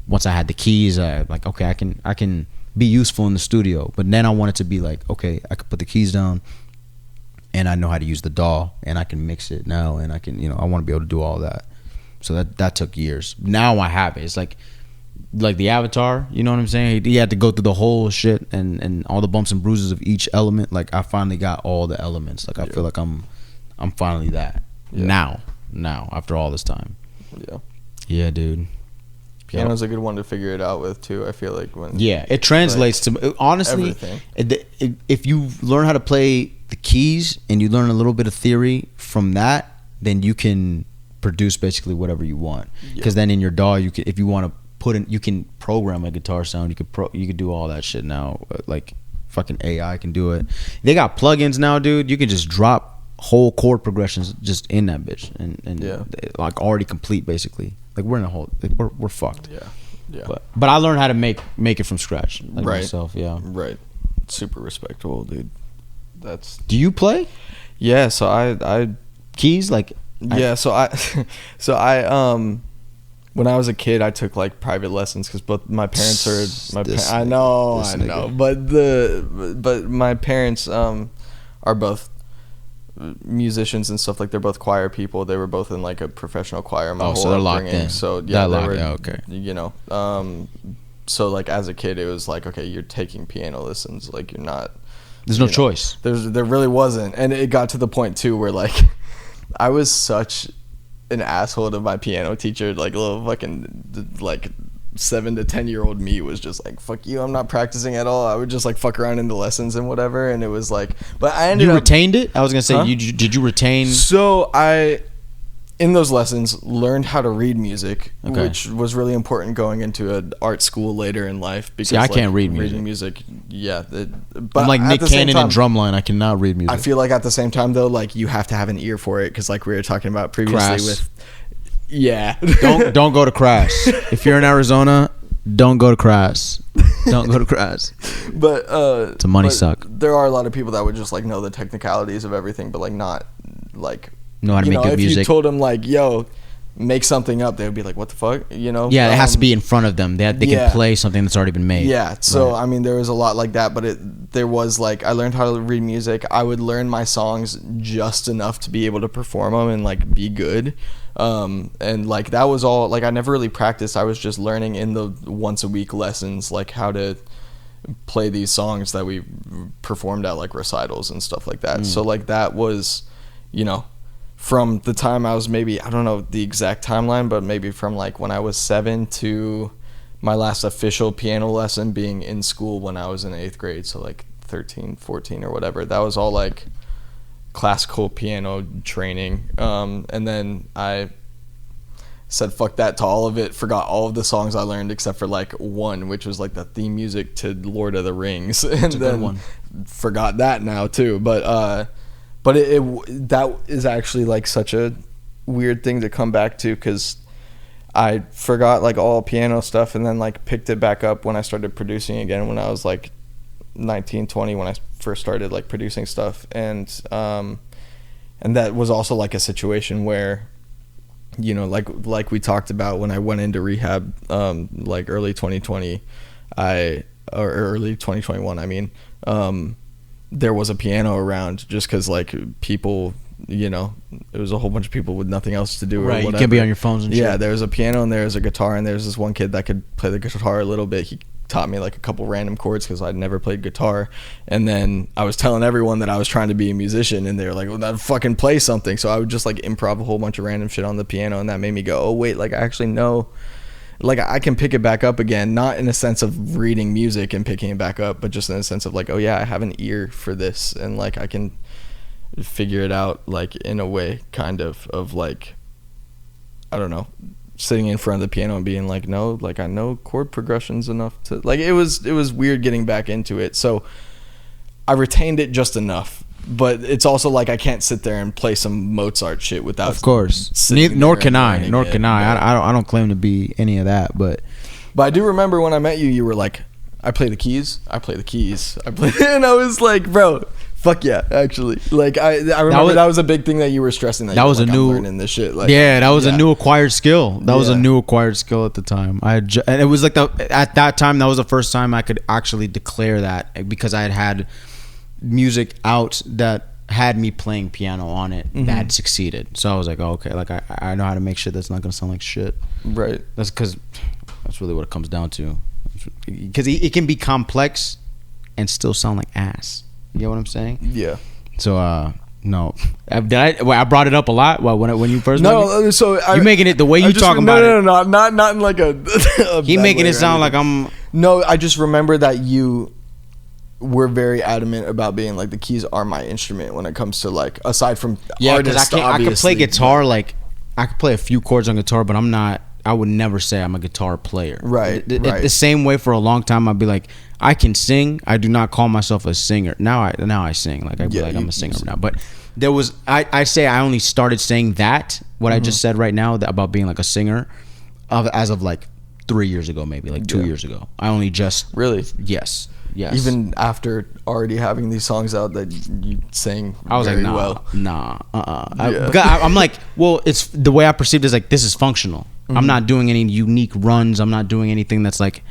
Once I had the keys, I like, okay, I can be useful in the studio. But then I wanted to be like, okay, I could put the keys down, and I know how to use the DAW, and I can mix it now, and I can, you know, I want to be able to do all that. So that took years. Now I have it. It's like the Avatar. You know what I'm saying? He had to go through the whole shit and all the bumps and bruises of each element. Like I finally got all the elements. Like I feel like I'm finally that now after all this time. Yeah, dude. Piano's a good one to figure it out with too. I feel like it translates like, to honestly. If you learn how to play the keys and you learn a little bit of theory from that, then you can produce basically whatever you want. Because then in your DAW, you can, if you want to put in, you can program a guitar sound. You could do all that shit now. Like fucking AI can do it. They got plugins now, dude. You can just drop whole chord progressions just in that bitch and like already complete basically. Like we're in a whole, like we're fucked. Yeah. But I learned how to make it from scratch, like myself. Yeah. Right. Super respectable, dude. Do you play? Yeah. So I keys like. So I when I was a kid, I took like private lessons because both my parents are I know, but my parents are both musicians and stuff. Like they're both choir people. They were both in like a professional choir my whole so they're locked upbringing. In. So yeah, they were, okay. You know, so like as a kid it was like, okay, you're taking piano lessons, like you're not, there's no choice. There really wasn't. And it got to the point too where like I was such an asshole to my piano teacher. Like a little fucking like 7 to 10 year old me was just like, fuck you, I'm not practicing at all. I would just like fuck around in the lessons and whatever. And it was like, but I ended up, retained it? I was gonna say, did you retain? So I, in those lessons, learned how to read music, which was really important going into an art school later in life. Because I can't read music. Reading music, but I'm like Nick Cannon in Drumline. I cannot read music. I feel like at the same time though, like you have to have an ear for it, because like we were talking about previously with. Yeah. Don't go to Crash. If you're in Arizona, don't go to Crash. Don't go to Crash. But it's a money suck. There are a lot of people that would just like know the technicalities of everything, but like not like know how to make good music. If you told them like, yo, make something up, they would be like, what the fuck, you know? Yeah, it has to be in front of them. They can play something that's already been made. Yeah, so I mean there was a lot like that, but there was like, I learned how to read music. I would learn my songs just enough to be able to perform them and like be good. And like that was all, like I never really practiced. I was just learning in the once a week lessons, like how to, play these songs that we performed at like recitals and stuff like that. So like that was, you know, from the time I was maybe, I don't know the exact timeline, but maybe from like when I was 7 to my last official piano lesson being in school when I was in 8th grade. So like 13, 14 or whatever. That was all like classical piano training. And then I said fuck that to all of it, forgot all of the songs I learned except for like one, which was like the theme music to Lord of the Rings. And then forgot that now too. But that is actually like such a weird thing to come back to, because I forgot like all piano stuff and then like picked it back up when I started producing again when I was like 19, 20, when I first started like producing stuff. And that was also like a situation where, you know, like we talked about when I went into rehab, like early 2020, or early 2021, I mean, there was a piano around just because like people, you know, it was a whole bunch of people with nothing else to do, or right? whatever. You can't be on your phones and shit. Yeah, there was a piano and there was a guitar, and there was this one kid that could play the guitar a little bit. He taught me like a couple random chords because I'd never played guitar. And then I was telling everyone that I was trying to be a musician, and they were like, well, then fucking play something. So I would just like improv a whole bunch of random shit on the piano, and that made me go, oh wait, like I actually know, like I can pick it back up again, not in a sense of reading music and picking it back up, but just in a sense of like, oh yeah, I have an ear for this, and like I can figure it out like in a way kind of like, I don't know, sitting in front of the piano and being like, no, like I know chord progressions enough to like, it was weird getting back into it. So I retained it just enough, but it's also like I can't sit there and play some Mozart shit without, of course, nor can I. I don't claim to be any of that, but I do remember when I met you, you were like, I play the keys, and I was like, bro, fuck yeah, actually. Like I remember that was a big thing that you were stressing, that was like, a new learning this shit. Like, yeah, that was a new acquired skill. That was a new acquired skill at the time. And it was like at that time that was the first time I could actually declare that, because I had music out that had me playing piano on it that had succeeded. So I was like, oh, okay, like I know how to make shit that's not gonna sound like shit. Right. That's really what it comes down to. Because it can be complex and still sound like ass. You get what I'm saying? Yeah. So no, I brought it up a lot. Well, when you first met me? So you making it the way you talking about it. No, not in like a he making it sound like I'm. No, I just remember that you were very adamant about being like, the keys are my instrument when it comes to like, aside from artists, I can play guitar, like I could play a few chords on guitar, but I'm not. I would never say I'm a guitar player. Right. The same way for a long time I'd be like, I can sing. I do not call myself a singer. Now I sing. Like I'd be like, I'm a singer now. But there was I say I only started saying that, what I just said right now, about being like a singer, as of like 3 years ago, maybe like 2 years ago. I only just really yes. Even after already having these songs out that you sang, I was very like, nah. I'm like, well, it's the way I perceived it is like, this is functional. I'm not doing any unique runs. I'm not doing anything that's like,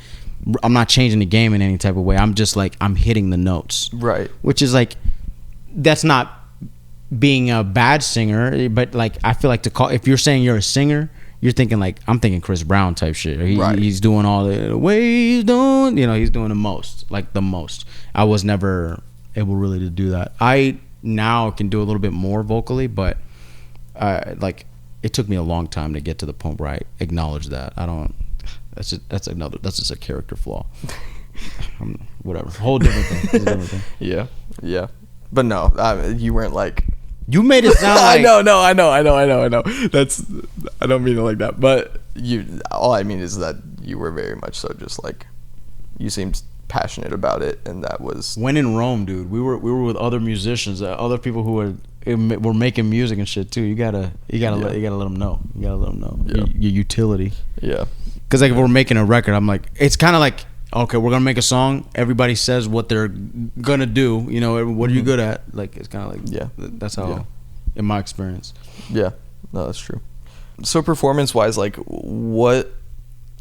I'm not changing the game in any type of way. I'm just like, I'm hitting the notes. Right. Which is like, that's not being a bad singer, but like, I feel like if you're saying you're a singer, you're thinking like, I'm thinking Chris Brown type shit. He's doing all the way he's doing, he's doing the most. I was never able really to do that. I now can do a little bit more vocally, but like, it took me a long time to get to the point where I acknowledge that. That's just a character flaw. Whatever. Whole different thing. Yeah. But no, you weren't like, you made it sound like, I know. That's, I don't mean it like that. But all I mean is that you were very much so just like, you seemed passionate about it, and that was when in Rome, dude. We were with other musicians, other people who were making music and shit too. You gotta let them know. Your utility. Yeah. Because like, if we're making a record, I'm like, it's kind of like, okay, we're gonna make a song. Everybody says what they're gonna do. What are you good at? Like, it's kind of like, that's how, in my experience. Yeah, no, that's true. So performance wise, like,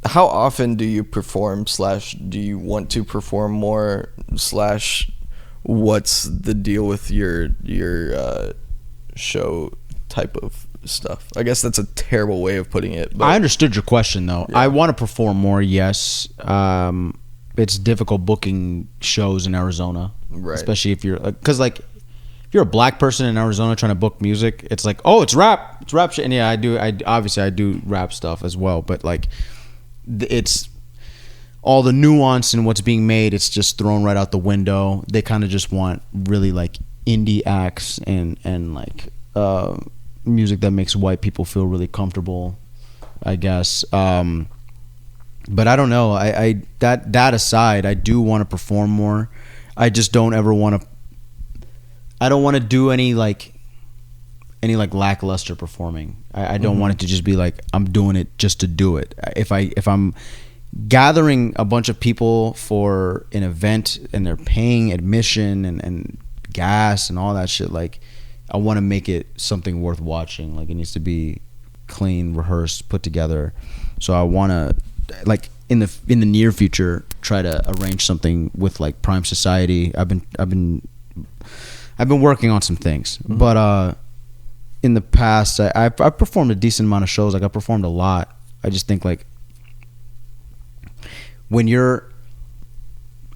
how often do you perform / do you want to perform more / what's the deal with your show type of stuff? I guess that's a terrible way of putting it, but I understood your question though. I want to perform more, yes. it's difficult booking shows in Arizona, right? Especially if you're because like if you're a black person in Arizona trying to book music, it's like, oh, it's rap shit. And yeah, I do rap stuff as well, but like it's all the nuance in what's being made, it's just thrown right out the window. They kind of just want really like indie acts and like music that makes white people feel really comfortable, I guess. But I don't know. I that aside, I do want to perform more. I just don't ever want to. I don't want to do any like lackluster performing. I don't want it to just be like I'm doing it just to do it. If I'm gathering a bunch of people for an event and they're paying admission and gas and all that shit, like I want to make it something worth watching. Like it needs to be clean, rehearsed, put together. So I want to, like in the near future, try to arrange something with like Prime Society. I've been working on some things, but in the past I performed a decent amount of shows. Like I performed a lot. I just think like when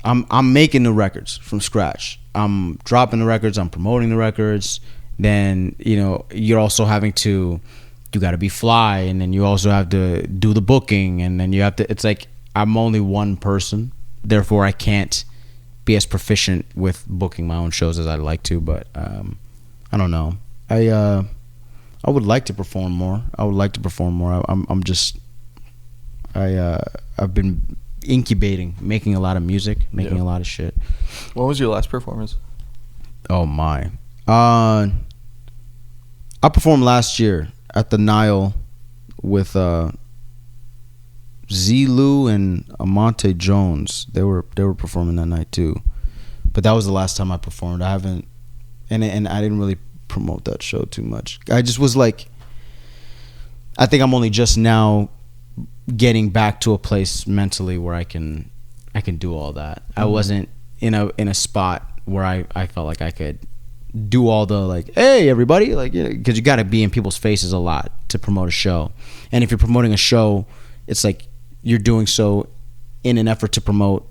I'm making the records from scratch. I'm dropping the records. I'm promoting the records. Then you're also having to. You got to be fly, and then you also have to do the booking, and then you have to. It's like I'm only one person, therefore I can't be as proficient with booking my own shows as I'd like to. But I don't know. I would like to perform more. I've been incubating, making a lot of music, making a lot of shit. When was your last performance? Oh my. I performed last year at the Nile with Z-Lu and Amante Jones. They were performing that night too. But that was the last time I performed. I haven't and I didn't really promote that show too much. I just was like, I think I'm only just now getting back to a place mentally where I can do all that. I wasn't in a spot where I felt like I could do all the like, hey everybody, like, because you got to be in people's faces a lot to promote a show. And if you're promoting a show, it's like you're doing so in an effort to promote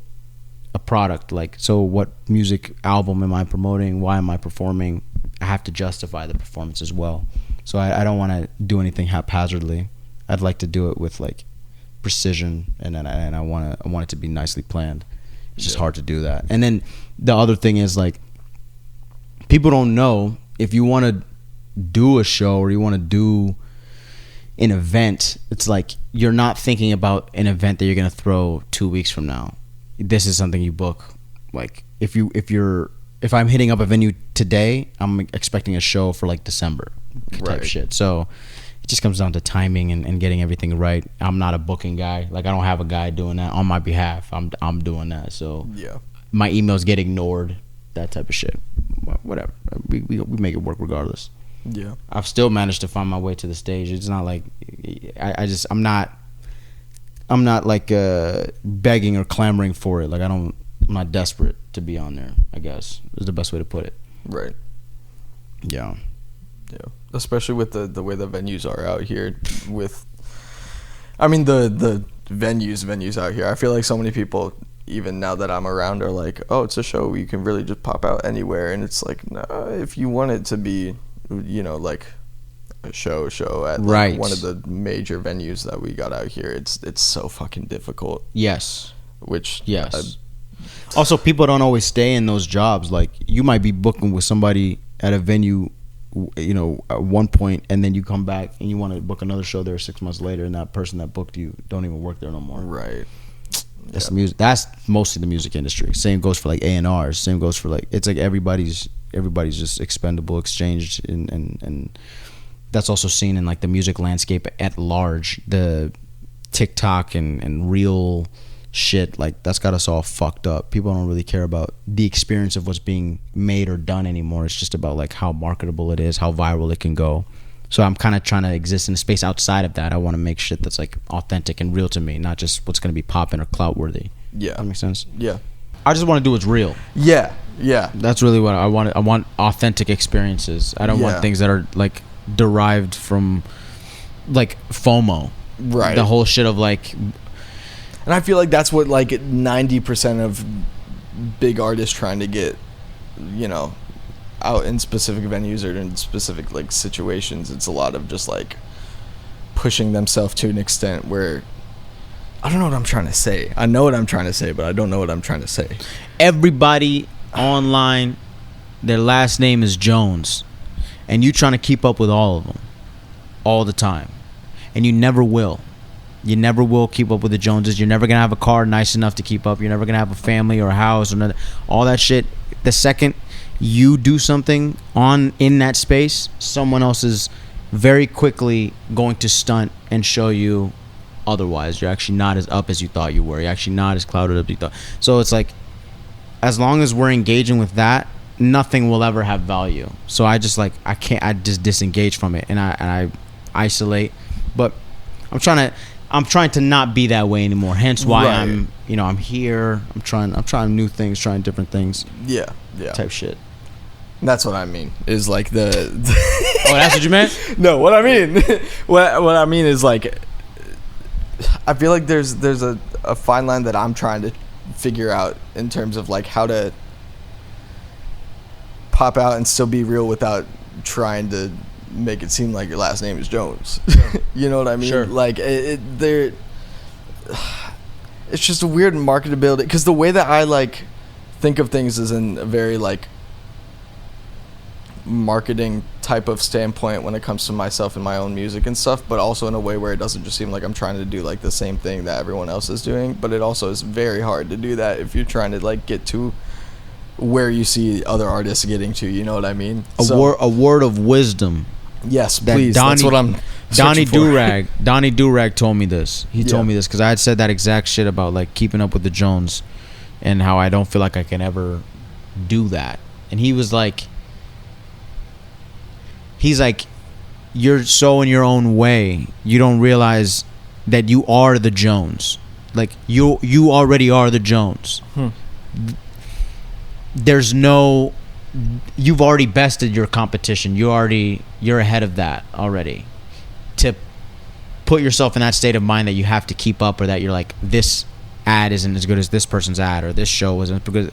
a product. Like, so what music album am I promoting? Why am I performing? I have to justify the performance as well. So I don't want to do anything haphazardly. I'd like to do it with like precision, and I want it to be nicely planned. It's just hard to do that. And then the other thing is like, people don't know, if you want to do a show or you want to do an event, it's like you're not thinking about an event that you're going to throw 2 weeks from now. This is something you book. Like if I'm hitting up a venue today, I'm expecting a show for like December type shit. So it just comes down to timing and getting everything right. I'm not a booking guy. Like I don't have a guy doing that on my behalf. I'm doing that. So my emails get ignored, that type of shit. Whatever, we make it work regardless. I've still managed to find my way to the stage. It's not like I'm not like begging or clamoring for it. Like I'm not desperate to be on there, I guess is the best way to put it. Right. Yeah. Especially with the way the venues are out here. With, I mean, the venues out here. I feel like so many people, even now that I'm around, are like, oh, it's a show, you can really just pop out anywhere. And it's like, no, if you want it to be, like a show at like one of the major venues that we got out here, it's so fucking difficult. Yes. Yes. Also, people don't always stay in those jobs. Like you might be booking with somebody at a venue, at one point, and then you come back and you want to book another show there 6 months later, and that person that booked you don't even work there no more. Right. That's music. That's mostly the music industry. Same goes for like A&Rs. Same goes for like, it's like everybody's just expendable, exchanged, and that's also seen in like the music landscape at large. The TikTok and real shit, like that's got us all fucked up. People don't really care about the experience of what's being made or done anymore. It's just about like how marketable it is, how viral it can go. So I'm kind of trying to exist in a space outside of that. I want to make shit that's like authentic and real to me, not just what's going to be popping or clout worthy. Yeah. That makes sense? Yeah. I just want to do what's real. Yeah. That's really what I want. I want authentic experiences. I don't want things that are like derived from like FOMO. Right. The whole shit of like, And I feel like that's what like 90% of big artists trying to get, you know, out in specific venues or in specific like situations. It's a lot of just like pushing themselves to an extent where I don't know what I'm trying to say. I know what I'm trying to say, but I don't know what I'm trying to say. Everybody online, their last name is Jones, and you trying to keep up with all of them all the time, and you never will. You never will keep up with the Joneses. You're never gonna have a car nice enough to keep up. You're never gonna have a family or a house or nothing. All that shit. The second you do something in that space, someone else is very quickly going to stunt and show you otherwise. You're actually not as up as you thought you were. You're actually not as clouded up as you thought. So it's like, as long as we're engaging with that, nothing will ever have value. So I just just disengage from it and I isolate. But I'm trying to not be that way anymore. Hence why I'm here. I'm trying new things, trying different things. Yeah. Type shit. That's what I mean. Is like the oh, that's what you meant? No, what I mean, what I mean is like, I feel like there's a fine line that I'm trying to figure out in terms of like how to pop out and still be real without trying to make it seem like your last name is Jones. You know what I mean? Sure. Like it's just a weird marketability, because the way that I like think of things is in a very like marketing type of standpoint when it comes to myself and my own music and stuff, but also in a way where it doesn't just seem like I'm trying to do like the same thing that everyone else is doing. But it also is very hard to do that if you're trying to like get to where you see other artists getting to, you know what I mean? A word of wisdom. Yes, please. That's what I'm Donnie Durag told me this. He told me this because I had said that exact shit about like keeping up with the Jones and how I don't feel like I can ever do that. And he was like, you're so in your own way, you don't realize that you are the Jones. Like you already are the Jones. You've already bested your competition. You're ahead of that already. To put yourself in that state of mind that you have to keep up, or that you're like, this ad isn't as good as this person's ad, or this show isn't, because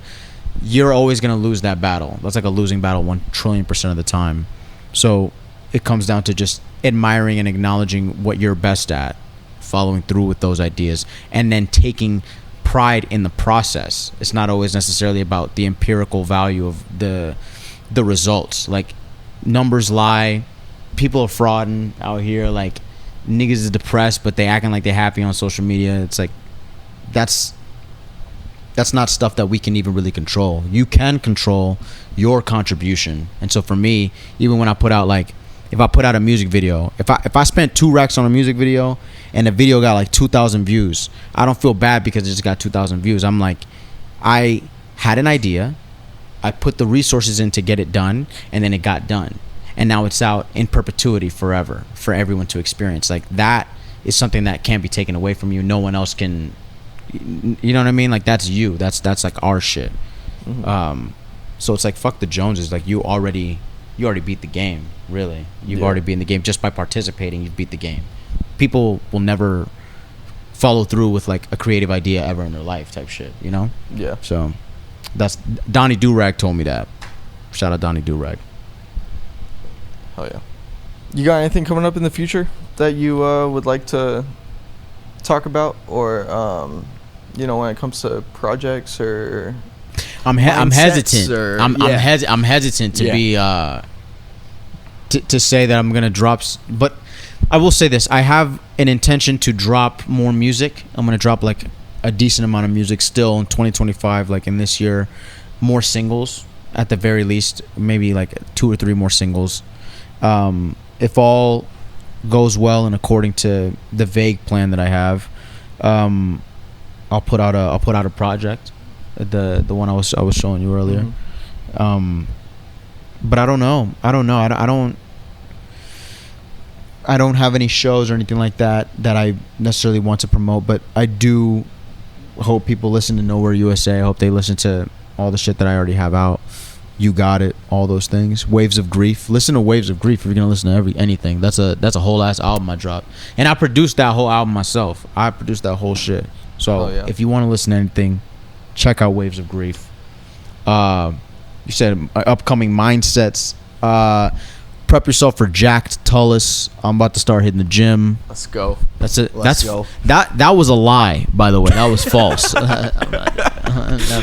you're always going to lose that battle. That's like a losing battle 1,000,000,000% of the time. So it comes down to just admiring and acknowledging what you're best at, following through with those ideas, and then taking pride in the process. It's not always necessarily about the empirical value of the results. Like, numbers lie, people are frauding out here, like niggas is depressed but they acting like they're happy on social media. It's like that's not stuff that we can even really control. You can control your contribution. And so for me, even when I put out, like, if I put out a music video, if I spent 2 racks on a music video and the video got like 2,000 views, I don't feel bad because it just got 2,000 views. I'm like, I had an idea, I put the resources in to get it done, and then it got done. And now it's out in perpetuity forever for everyone to experience. Like, that is something that can't be taken away from you. No one else can, you know what I mean? Like, that's you. That's like our shit. Mm-hmm. So it's like, fuck the Joneses. Like, you already beat the game, really. You've already beaten the game. Just by participating, you've beat the game. People will never follow through with like a creative idea ever in their life type shit, you know? Yeah. So that's Donnie Durag told me that. Shout out Donnie Durag. Hell yeah. You got anything coming up in the future that you would like to talk about, or when it comes to projects or? I'm hesitant. I'm hesitant to be to say that I'm gonna drop, but I will say this: I have an intention to drop more music. I'm gonna drop like a decent amount of music still in 2025, like in this year, more singles at the very least, maybe like 2 or 3 more singles. If all goes well and according to the vague plan that I have, I'll put out a project, the one I was showing you earlier. Mm-hmm. But I don't know. I don't have any shows or anything like that I necessarily want to promote, but I do hope people listen to Nowhere USA. I hope they listen to all the shit that I already have out. You Got It, all those things. Waves of Grief. Listen to Waves of Grief if you're gonna listen to anything. That's a whole ass album I dropped, and I produced that whole album myself. I produced that whole shit. So if you want to listen to anything, check out Waves of Grief. You said upcoming mindsets. Prep yourself for jacked Tullis. I'm about to start hitting the gym. Let's go. That's it. Let's go. That was a lie, by the way. That was false. I'm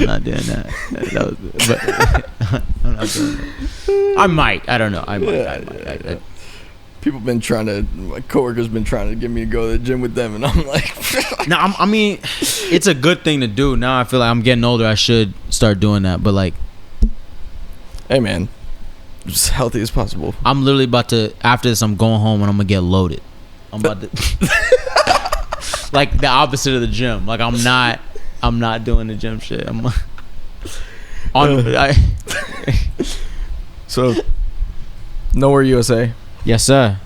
not doing that. I'm not doing that. I might. I don't know. I might. People been my coworkers been trying to get me to go to the gym with them, and I'm like, no. I mean, it's a good thing to do. Now I feel like I'm getting older. I should start doing that. But like, hey man, as healthy as possible. I'm literally about to. After this, I'm going home and I'm gonna get loaded. I'm about to, like the opposite of the gym. Like I'm not doing the gym shit. I'm on. So, Nowhere USA. Yes, sir.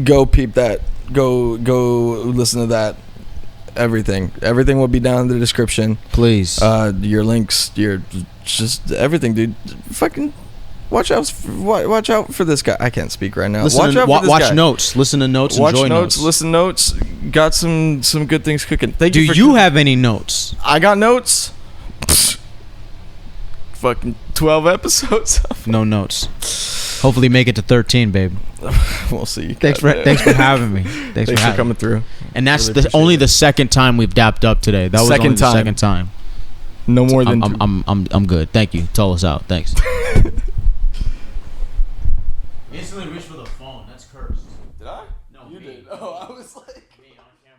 Go peep that. Go listen to that. Everything will be down in the description. Please. Your links, your just everything, dude. Fucking watch out for this guy. I can't speak right now. Watch notes. Listen to notes. Enjoy notes. Listen notes. Got some good things cooking. Do you have any notes? I got notes. Fucking 12 episodes. No notes. Hopefully make it to 13, babe. We'll see. Thanks for having me. Thanks for coming through. And that's really only the second time we've dapped up today. That was only the second time. No more than two. I'm good. Thank you. Tullis out. Thanks. Instantly reached for the phone. That's cursed. Did I? No, you me. did. Oh, I was like. Me on camera.